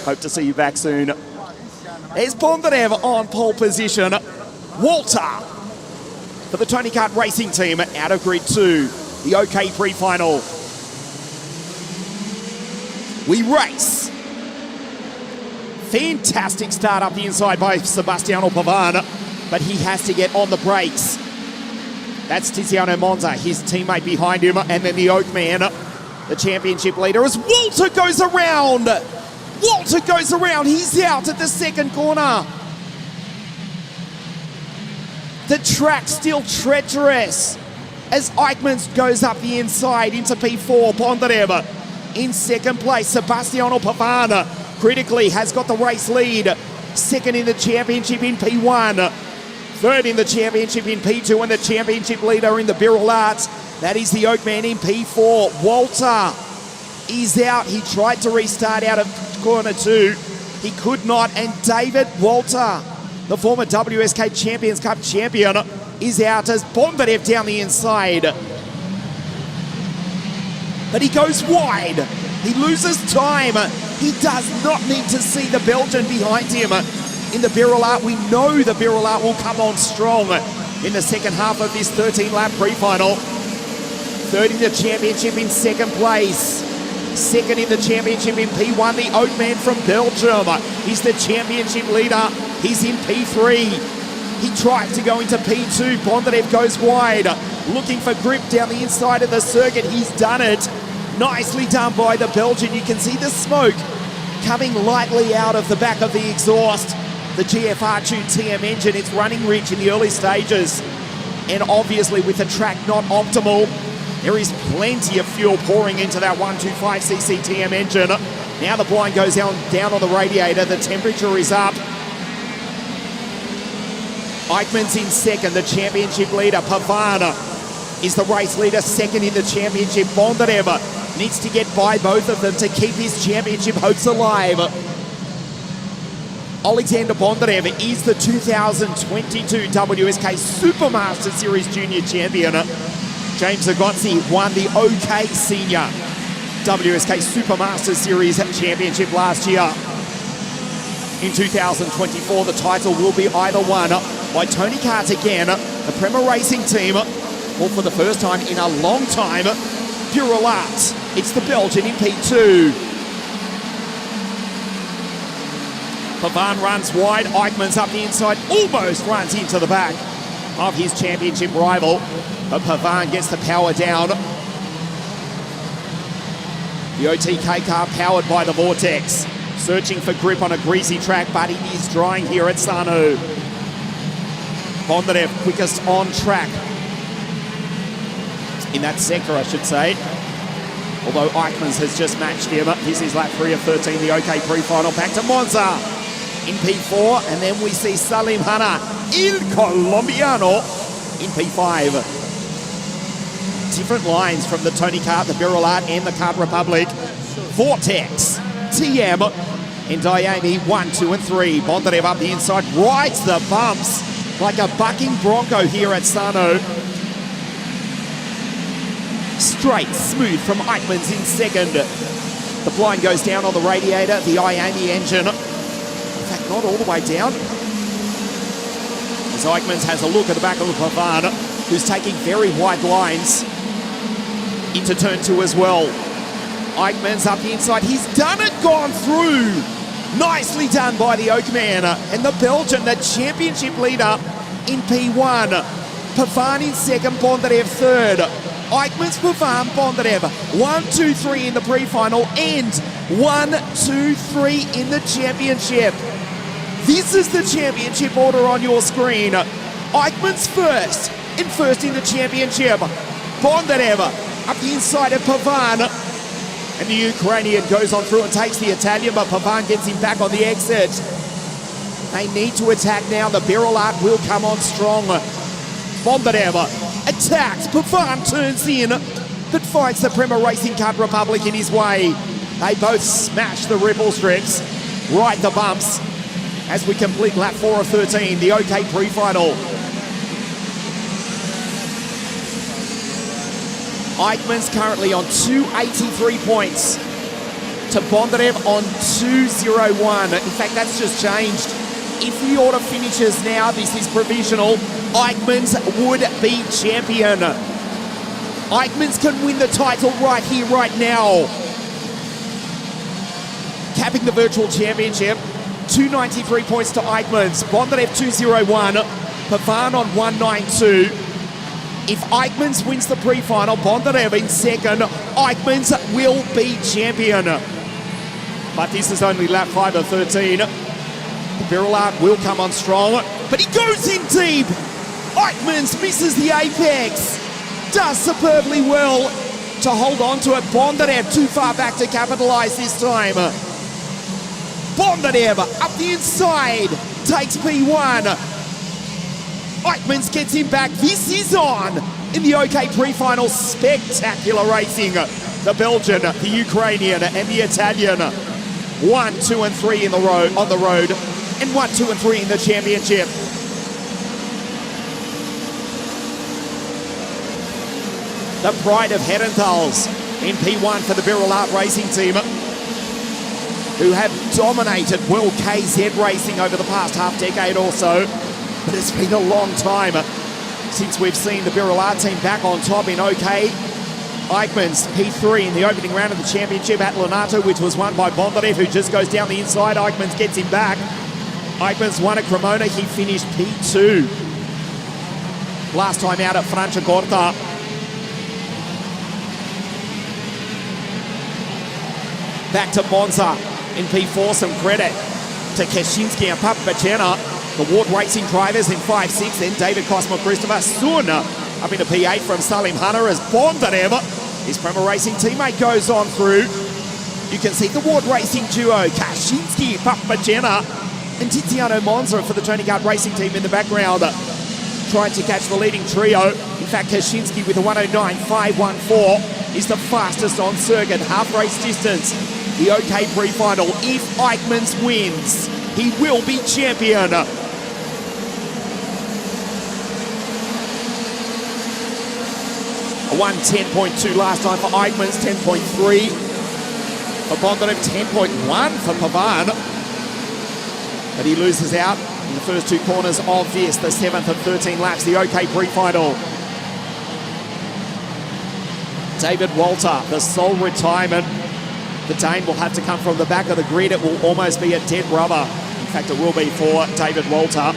Hope to see you back soon. There's Bondarev on pole position. Walter for the Tony Kart Racing Team out of grid 2. The OK pre-final. We race. Fantastic start up the inside by Sebastiano Pavan, but he has to get on the brakes. That's Tiziano Monza, his teammate behind him, and then the Oakman, the championship leader, as Walter goes around. Walter goes around, he's out at the second corner. The track still treacherous as Eichmann goes up the inside into P4. Bondarev in second place. Sebastiano Pavan critically has got the race lead. Second in the championship in P1. Third in the championship in P2, and the championship leader in the Birrell Arts. That is the Oakman in P4. Walter is out. He tried to restart out of corner 2. He could not, and David Walter, the former WSK Champions Cup champion, is out as Bondarev down the inside. But he goes wide. He loses time. He does not need to see the Belgian behind him. In the Birrell Art, we know the Birrell Art will come on strong in the second half of this 13-lap pre-final. Third in the championship in second place. Second in the championship in P1, the Oakman from Belgium. He's the championship leader. He's in P3. He tried to go into P2. Bondarev goes wide, looking for grip down the inside of the circuit. He's done it. Nicely done by the Belgian. You can see the smoke coming lightly out of the back of the exhaust. The GFR2 TM engine, it's running rich in the early stages. And obviously with the track not optimal, there is plenty of fuel pouring into that 125cc TM engine. Now the blind goes down on the radiator. The temperature is up. Eichmann's in second, the championship leader. Pavan is the race leader, second in the championship. Bondarev needs to get by both of them to keep his championship hopes alive. Alexander Bondarev is the 2022 WSK Supermaster Series Junior Champion. James Agozzi won the OK Senior WSK Supermaster Series Championship last year. In 2024, the title will be either won by Tony Kart again, the Prema Racing Team, or for the first time in a long time, Birrell Arts. It's the Belgian in P2. Pavan runs wide, Eichmann's up the inside, almost runs into the back of his championship rival, but Pavan gets the power down. The OTK car powered by the Vortex, searching for grip on a greasy track, but it is drying here at Sarno. Bondarev quickest on track in that sector, I should say. Although Eichmann's has just matched him. This is lap 3 of 13, the OK pre-final. Back to Monza in P4, and then we see Salim Hanna, Il Colombiano, in P5. Different lines from the Tony Kart, the Birrell Art, and the Kart Republic. Vortex, TM, and Diami 1, 2, and 3. Bondarev up the inside, rides the bumps like a bucking bronco here at Sarno. Straight, smooth from Eichmann's in second. The blind goes down on the radiator, the Iami engine. In fact, not all the way down. As Eichmann's has a look at the back of Pavan, who's taking very wide lines into turn 2 as well. Eichmann's up the inside. He's done it, gone through. Nicely done by the Oakman. And the Belgian, the championship leader in P1. Pavan in second, Bondarev third. Eichmann's, Pavan, Bondarev. 1, 2, 3 in the pre-final and 1, 2, 3 in the championship. This is the championship order on your screen. Eichmann's first, and first in the championship. Bondarev up the inside of Pavan. And the Ukrainian goes on through and takes the Italian, but Pavan gets him back on the exit. They need to attack now. The Birrell Art will come on strong. Bondarev attacks. Pavan turns in, but finds the Prema Racing Kart Republic in his way. They both smash the ripple strips, ride the bumps, as we complete lap 4 of 13, the OK pre-final. Eichmann's currently on 283 points. to Bondarev on 2:01. In fact, that's just changed. If the order finishes now, this is provisional, Eichmanns would be champion. Eichmanns can win the title right here, right now. Capping the virtual championship, 293 points to Eichmanns. Bondarev 2:01, Pavan on 192. If Eichmanns wins the pre-final, Bondarev in second, Eichmanns will be champion. But this is only lap 5 of 13. The barrel arc will come on strong, but he goes in deep. Eichmanns misses the apex. Does superbly well to hold on to it. Bondarev too far back to capitalise this time. Bondarev up the inside, takes P1. Eichmanns gets him back. This is on in the OK pre-final. Spectacular racing. The Belgian, the Ukrainian, and the Italian. 1, 2, and 3 in the road on the road, and 1, 2, and 3 in the championship. The pride of Herentals in P1 for the Birrell Art Racing team, who have dominated World KZ racing over the past half decade or so. But it's been a long time since we've seen the Birrell Art team back on top in OK. Eichmanns, P3 in the opening round of the championship at Lonato, which was won by Bondarev, who just goes down the inside. Eichmanns gets him back. Eichmanns won at Cremona. He finished P2. Last time out at Franciacorta. Back to Monza in P4. Some credit to Kaczynski and Papacena. The Ward Racing drivers in 5-6. Then David Cosmo Christopher soon up into P8 from Salim Hanna as Bondarev, his Prema Racing teammate, goes on through. You can see the Ward Racing duo, Kaczynski, Papacena, and Tiziano Monza for the Tony Kart Racing team in the background, trying to catch the leading trio. In fact, Kaczynski with a 109.514 is the fastest on circuit, half race distance. The OK pre-final. If Eichmanns wins, he will be champion. A 1:10.2 last time for Eichmanns, 10.3 for Bondarev, 10.1 for Pavan. But he loses out in the first two corners of this, the 7th of 13 laps, the OK pre-final. David Walter, the sole retirement. The Dane will have to come from the back of the grid. It will almost be a dead rubber. In fact, it will be for David Walter.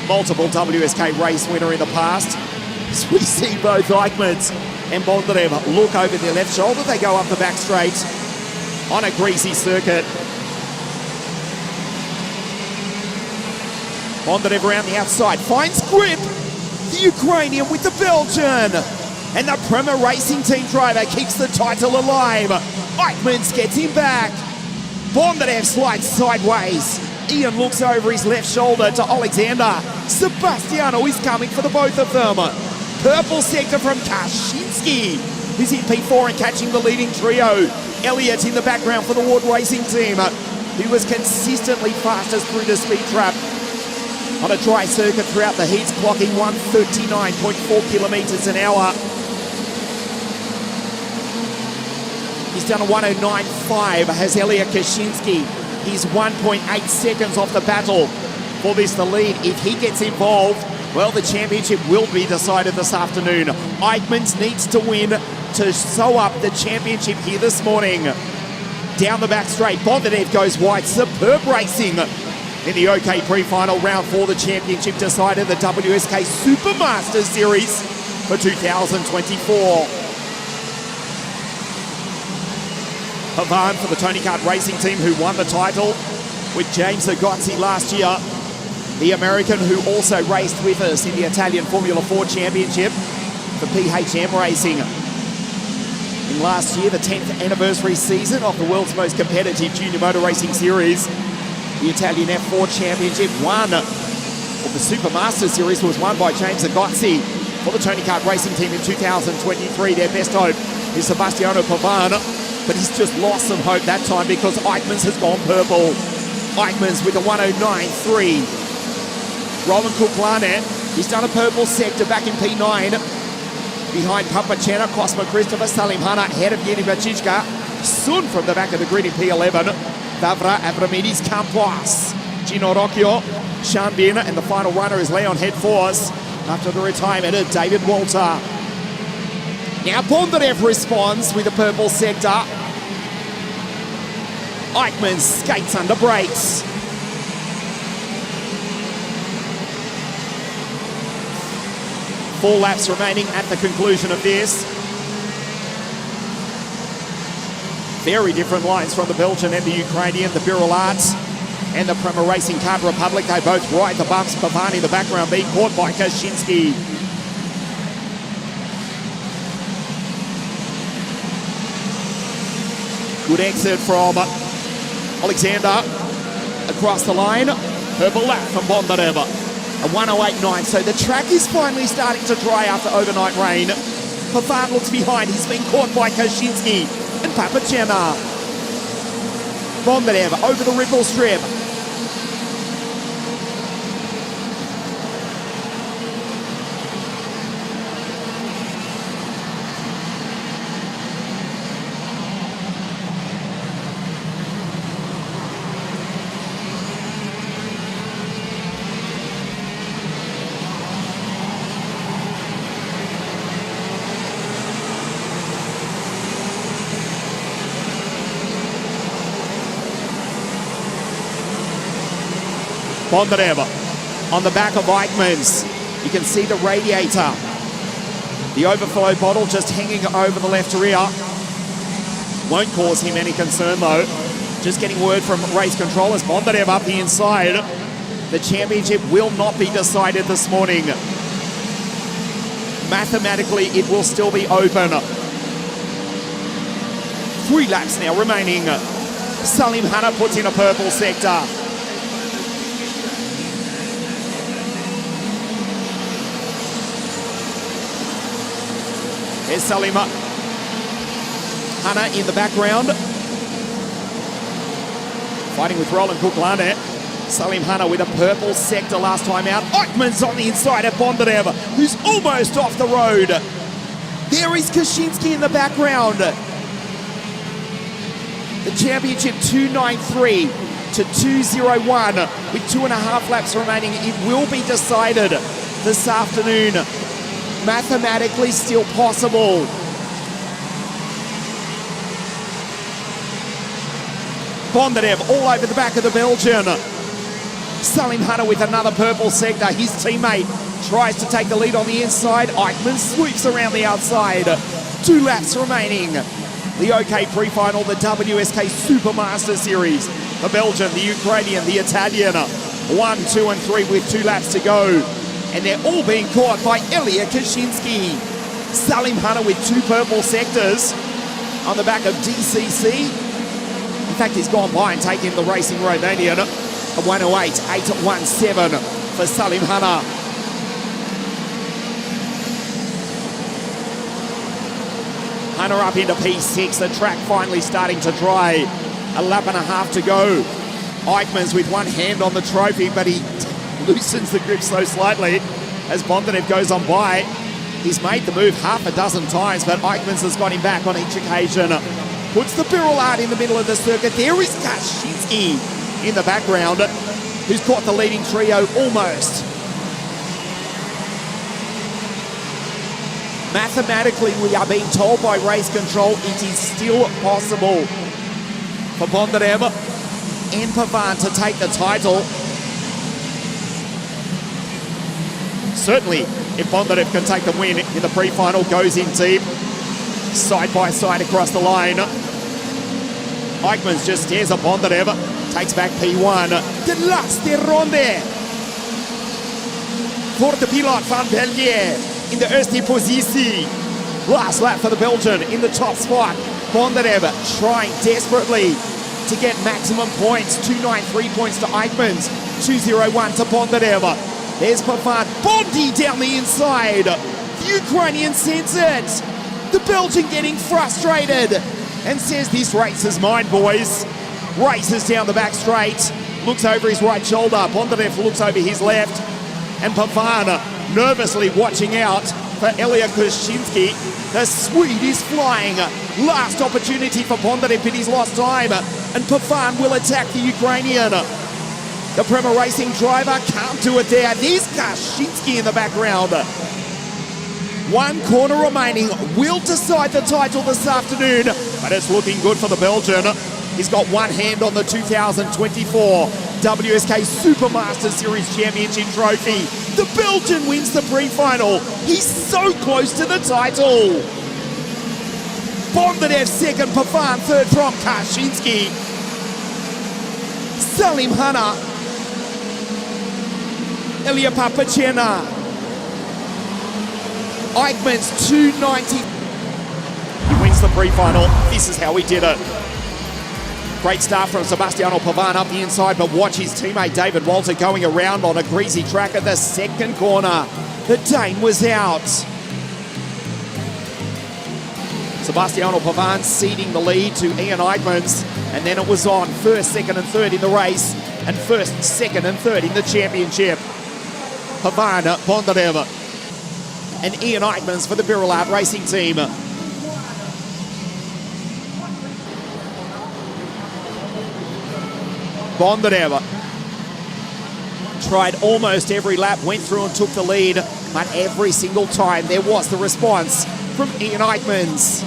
Multiple WSK race winner in the past. As we see both Eichmanns and Bondarev look over their left shoulder, they go up the back straight on a greasy circuit. Bondarev around the outside, finds grip. The Ukrainian with the Belgian. And the Prema Racing team driver keeps the title alive. Eichmanns gets him back. Bondarev slides sideways. Ian looks over his left shoulder to Alexander. Sebastiano is coming for the both of them. Purple sector from Kaczynski, who's in P4 and catching the leading trio. Elliott in the background for the Ward Racing team, who was consistently fastest through the speed trap on a dry circuit throughout the heats, clocking 139.4 kilometres an hour. He's done a 109.5, has Elliott Kaczynski. He's 1.8 seconds off the battle for this to lead. If he gets involved, well, the championship will be decided this afternoon. Eichmanns needs to win to sew up the championship here this morning. Down the back straight, Bondarev goes wide. Superb racing in the OK pre-final. Round 4, the championship decided, the WSK Supermaster Series for 2024. Pavan for the Tony Kart Racing team, who won the title with James Agozzi last year. The American who also raced with us in the Italian Formula 4 Championship for PHM Racing. In last year, the 10th anniversary season of the world's most competitive junior motor racing series, the Italian F4 Championship won, or the Supermaster Series was won by James Agozzi for the Tony Kart Racing team in 2023. Their best hope is Sebastiano Pavan, but he's just lost some hope that time because Eichmanns has gone purple. Eichmanns with a 109.3. Roman Cook-Larnett, he's done a purple sector back in P9. Behind Papacena, Cosmo Christopher, Salim Hanna, ahead of Yeni Bachichka. Sun from the back of the grid in P11. Davra Avramidis Campos. Gino Rocchio, Shanbin, and the final runner is Leon Headforce after the retirement of David Walter. Now Bondarev responds with the purple sector. Eichmann skates under brakes. Four laps remaining at the conclusion of this. Very different lines from the Belgian and the Ukrainian, the Birolats and the Prema Racing Card Republic. They both ride the bumps. Pavani in the background being caught by Kaczynski. Good exit from Alexander across the line. Purple lap from Bondarev. A 1:08.9. So the track is finally starting to dry after overnight rain. Pavan looks behind. He's been caught by Kaczynski and Papachena. Bondarev over the ripple strip. Bondarev on the back of Eichmann's. You can see the radiator. The overflow bottle just hanging over the left rear. Won't cause him any concern though. Just getting word from race controllers. Bondarev up the inside. The championship will not be decided this morning. Mathematically, it will still be open. 3 laps now remaining. Salim Hanna puts in a purple sector. There's Salim Hanna in the background. Fighting with Roland Cook-Larnett. Salim Hanna with a purple sector last time out. Eichmann's on the inside of Bondarev, who's almost off the road. There is Kaczynski in the background. The championship 293 to 201 with 2.5 laps remaining. It will be decided this afternoon. Mathematically still possible. Bondarev all over the back of the Belgian. Salim Hanna with another purple sector. His teammate tries to take the lead on the inside. Eichmann sweeps around the outside. 2 laps remaining. The OK pre-final, the WSK Supermaster Series. The Belgian, the Ukrainian, the Italian. 1, 2 and 3 with 2 laps to go. And they're all being caught by Ilya Kaczynski. Salim Hanna with 2 purple sectors on the back of DCC. In fact, he's gone by and taken the racing Romanian. A 1:08.817 for Salim Hanna. Hanna up into P6. The track finally starting to dry. A lap and a half to go. Eichmann's with one hand on the trophy, but he loosens the grip so slightly as Bondarev goes on by. He's made the move half a dozen times, but Eichmann's has got him back on each occasion. Puts the Birolard in the middle of the circuit. There is Kaczynski in the background, who's caught the leading trio almost. Mathematically, we are being told by race control it is still possible for Bondarev and Pavan to take the title. Certainly, if Bondarev can take the win in the pre-final, goes in deep, side by side across the line. Eichmann's just stares at Bondarev, takes back P1. De laatste ronde voor de pilot van België in de eerste positie. Last lap for the Belgian in the top spot. Bondarev trying desperately to get maximum points. 293 points to Eichmann's, 201 to Bondarev. There's Pavan, Bondi down the inside. The Ukrainian sends it. The Belgian getting frustrated and says, this race is mine, boys. Races down the back straight, looks over his right shoulder. Bondarev looks over his left. And Pavan nervously watching out for Ilya Kushinsky. The Swede is flying. Last opportunity for Bondarev, but he's lost time. And Pavan will attack the Ukrainian. The Prema Racing driver can't do it there. There's Kashinsky in the background. One corner remaining will decide the title this afternoon, but it's looking good for the Belgian. He's got one hand on the 2024 WSK Supermaster Series Championship trophy. The Belgian wins the pre-final. He's so close to the title. Bondarev second, Pavan third from Kashinsky. Salim Hanna, Ilya Papachena. Eichmann's 290. He wins the pre-final. This is how he did it. Great start from Sebastiano Pavan up the inside, but watch his teammate David Walter going around on a greasy track at the second corner. The Dane was out. Sebastiano Pavan ceding the lead to Ian Eichmann's, and then it was on first, second and third in the race, and first, second and third in the championship. Pavan, Bondarev, and Ian Eichmann's for the Birolab Racing Team. Bondarev tried almost every lap, went through and took the lead, but every single time there was the response from Ian Eichmann's.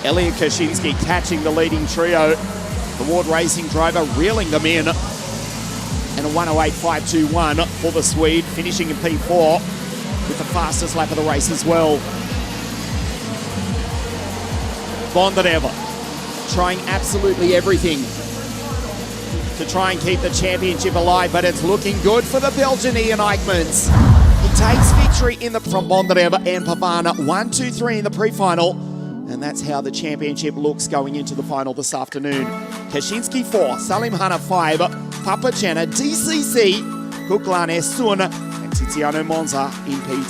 Ilya Kashinsky catching the leading trio. The Ward Racing driver reeling them in. And a 1:08.521 for the Swede, finishing in P4 with the fastest lap of the race as well. Bondarev trying absolutely everything to try and keep the championship alive, but it's looking good for the Belgian Ian Eichmann's. He takes victory from Bondarev and Pavan, 1-2-3 in the pre-final. And that's how the championship looks going into the final this afternoon. Kashinsky 4, Salim Hanna 5, Papachena, DCC, Kuklane Sun, and Tiziano Monza in P2.